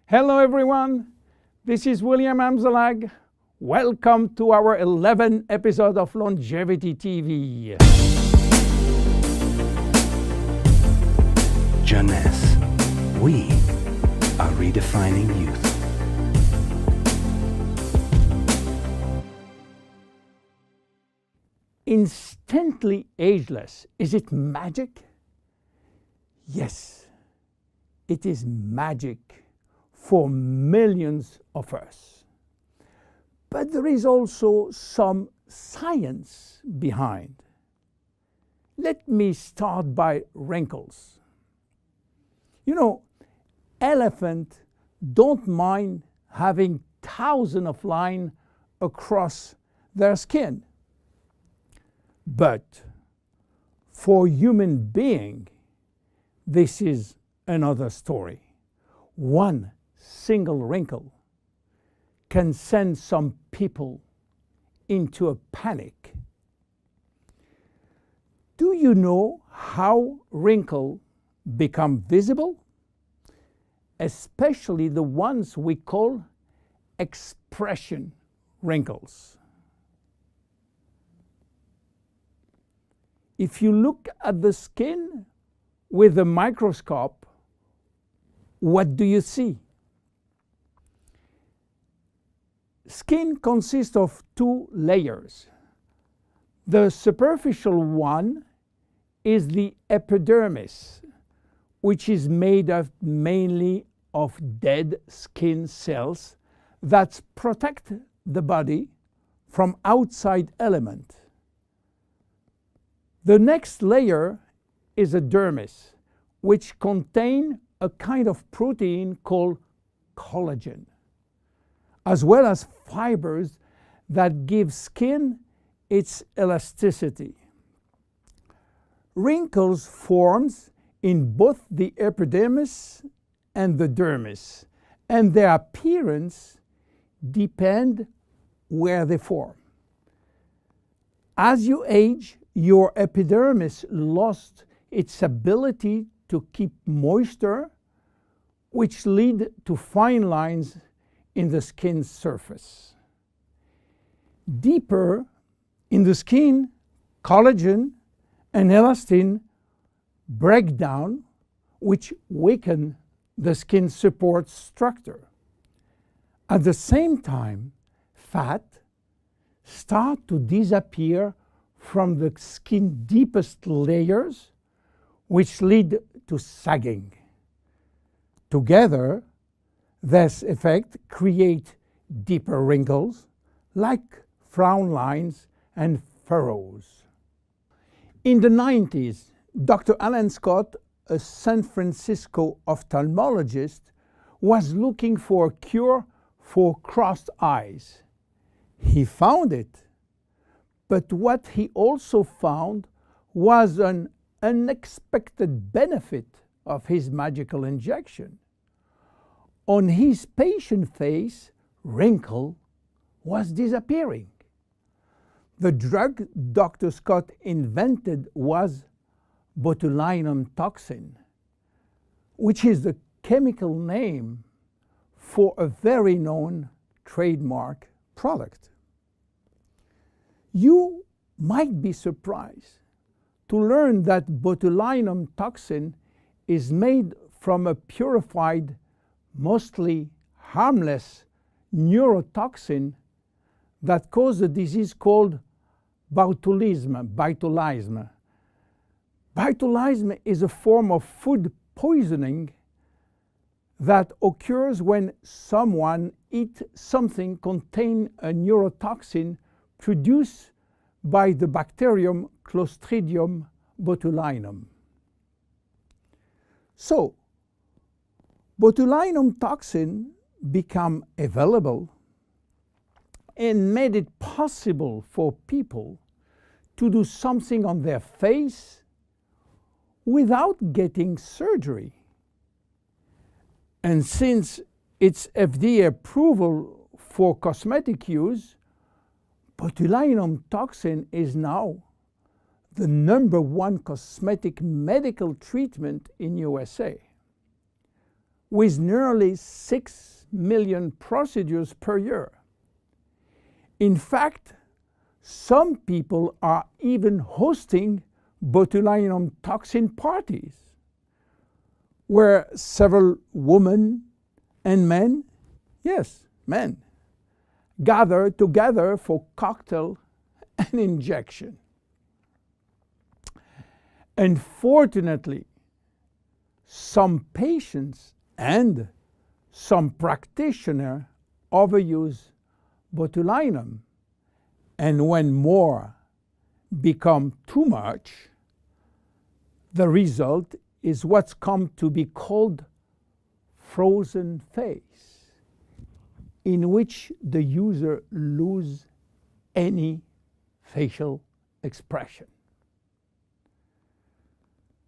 Hello everyone, this is William Amzalag. Welcome to our 11th episode of Longevity TV. Jeunesse, we are redefining youth. Instantly ageless, is it magic? Yes, it is magic for millions of us. But there is also some science behind. Let me start by wrinkles. You know, elephants don't mind having thousands of lines across their skin. But for human being, this is another story. One single wrinkle can send some people into a panic. Do you know how wrinkles become visible? Especially the ones we call expression wrinkles. If you look at the skin with a microscope, what do you see? Skin consists of two layers. The superficial one is the epidermis, which is made up mainly of dead skin cells that protect the body from outside elements. The next layer is a dermis, which contains a kind of protein called collagen, as well as fibers that give skin its elasticity. Wrinkles form in both the epidermis and the dermis, and their appearance depends where they form. As you age, your epidermis lost its ability to keep moisture, which lead to fine lines in the skin's surface. Deeper in the skin, collagen and elastin break down, which weaken the skin support structure. At the same time, fat start to disappear from the skin's deepest layers, which lead to sagging. Together, this effect creates deeper wrinkles, like frown lines and furrows. In the 90s, Dr. Alan Scott, a San Francisco ophthalmologist, was looking for a cure for crossed eyes. He found it. But what he also found was an unexpected benefit of his magical injection. On his patient face, wrinkle was disappearing. The drug Dr. Scott invented was botulinum toxin, which is the chemical name for a very known trademark product. You might be surprised to learn that botulinum toxin is made from a purified, mostly harmless neurotoxin that causes a disease called botulism. Botulism is a form of food poisoning that occurs when someone eats something containing a neurotoxin produced by the bacterium Clostridium botulinum. So, botulinum toxin became available and made it possible for people to do something on their face without getting surgery. And since its FDA approval for cosmetic use, botulinum toxin is now the #1 cosmetic medical treatment in USA. with nearly 6 million procedures per year. In fact, some people are even hosting botulinum toxin parties, where several women and men, yes, men, gather together for cocktail and injection. Unfortunately, some patients and some practitioners overuse botulinum, and when more become too much, the result is what's come to be called frozen face, in which the user loses any facial expression.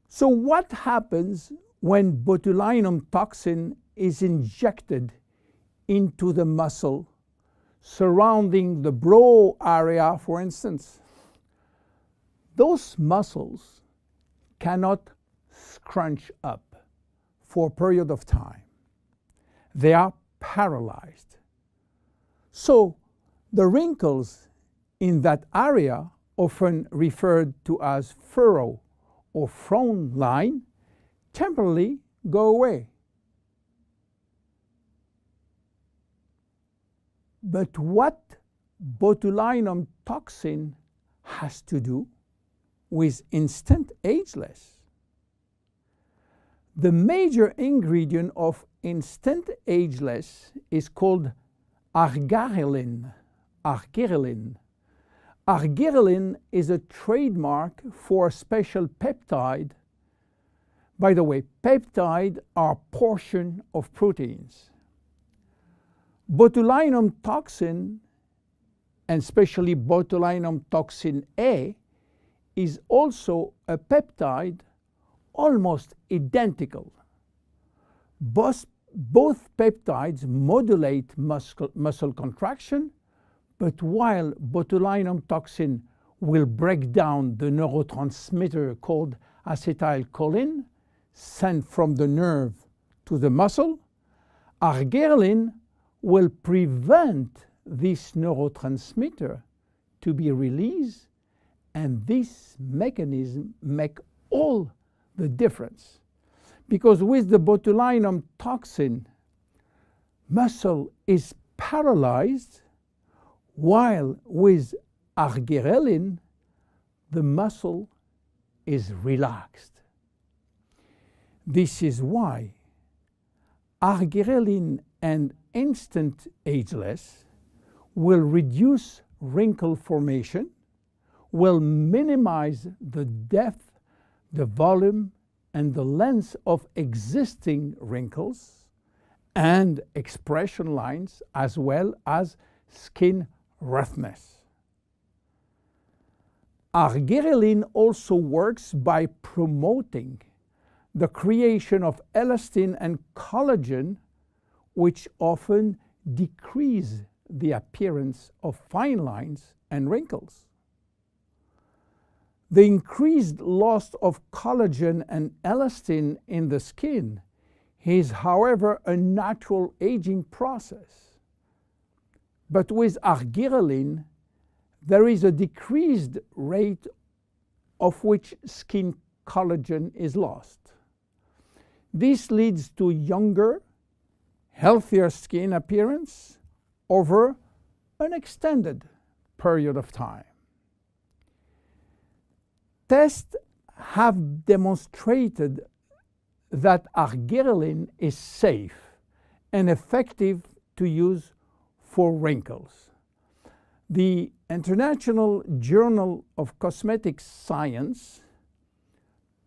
So what happens when botulinum toxin is injected into the muscle surrounding the brow area, for instance? Those muscles cannot scrunch up for a period of time. They are paralyzed. So the wrinkles in that area, often referred to as furrow or frown line, temporarily go away. But what botulinum toxin has to do with instant ageless? The major ingredient of instant ageless is called arginine. Arginine is a trademark for a special peptide. By the way, peptides are portions of proteins. Botulinum toxin, and especially botulinum toxin A, is also a peptide almost identical. Both peptides modulate muscle contraction, but while botulinum toxin will break down the neurotransmitter called acetylcholine sent from the nerve to the muscle, arginine will prevent this neurotransmitter to be released, and this mechanism makes all the difference. Because with the botulinum toxin, muscle is paralyzed, while with arginine, the muscle is relaxed. This is why arginine and instant ageless will reduce wrinkle formation, will minimize the depth, the volume, and the length of existing wrinkles and expression lines, as well as skin roughness. Arginine also works by promoting the creation of elastin and collagen, which often decrease the appearance of fine lines and wrinkles. The increased loss of collagen and elastin in the skin is, however, a natural aging process. But with arginine, there is a decreased rate of which skin collagen is lost. This leads to younger, healthier skin appearance over an extended period of time. Tests have demonstrated that arginine is safe and effective to use for wrinkles. The International Journal of Cosmetic Science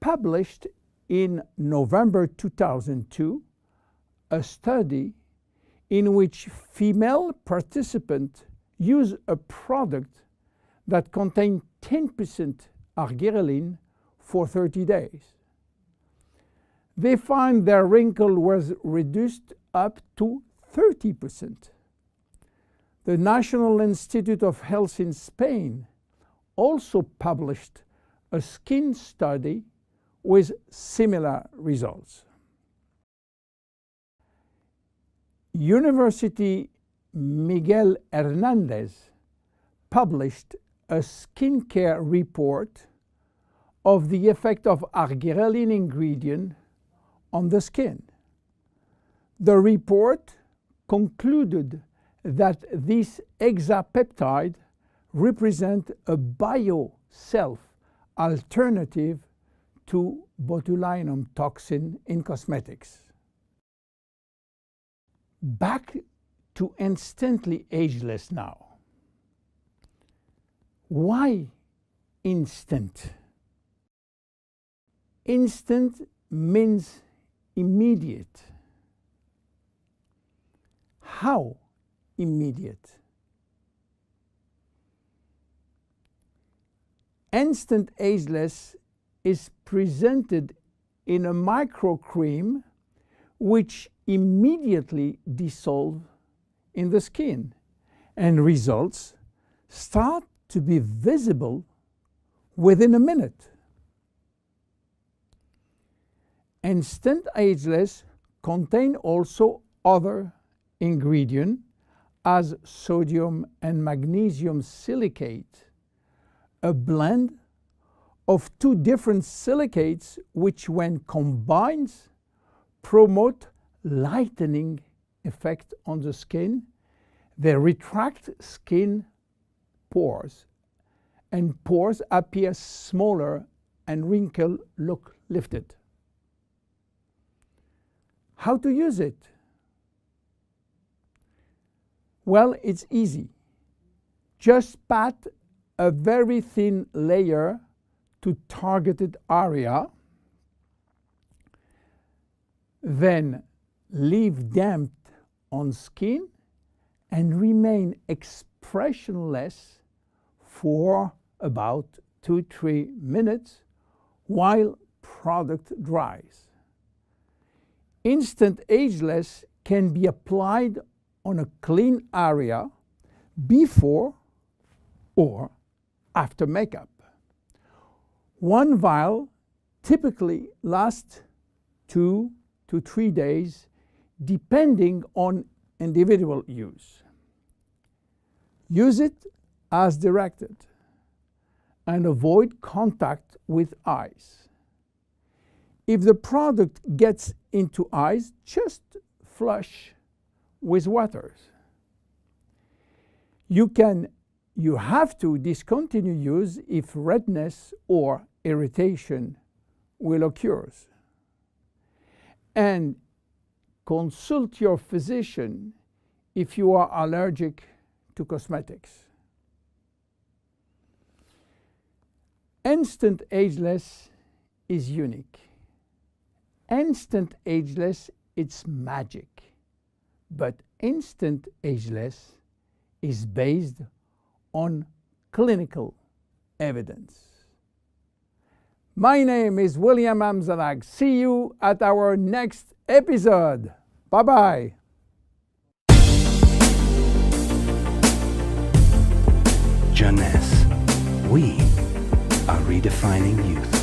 published in November 2002 a study in which female participants used a product that contained 10% arginine for 30 days. They found their wrinkle was reduced up to 30%. The National Institute of Health in Spain also published a skin study with similar results. University Miguel Hernandez published a skincare report of the effect of argyreline ingredient on the skin. The report concluded that this hexapeptide represents a bio-self alternative to botulinum toxin in cosmetics. Back to instantly ageless now. Why instant? Instant means immediate. How immediate? Instant Ageless is presented in a microcream which immediately dissolve in the skin, and results start to be visible within a minute. Instant Ageless contain also other ingredients as sodium and magnesium silicate, a blend of two different silicates which when combined promote lightening effect on the skin. They retract skin pores, and pores appear smaller and wrinkles look lifted. How to use it? Well, it's easy. Just pat a very thin layer to targeted area, then leave damp on skin and remain expressionless for about 2-3 minutes while product dries. Instant Ageless can be applied on a clean area before or after makeup. One vial typically lasts 2 to 3 days depending on individual use. Use it as directed and avoid contact with eyes. If the product gets into eyes, just flush with water. You have to discontinue use if redness or irritation will occur. And consult your physician if you are allergic to cosmetics. Instant Ageless is unique. Instant Ageless, it's magic. But Instant Ageless is based on clinical evidence. My name is William Amzalag. See you at our next episode. Bye-bye. Jeunesse. We are redefining youth.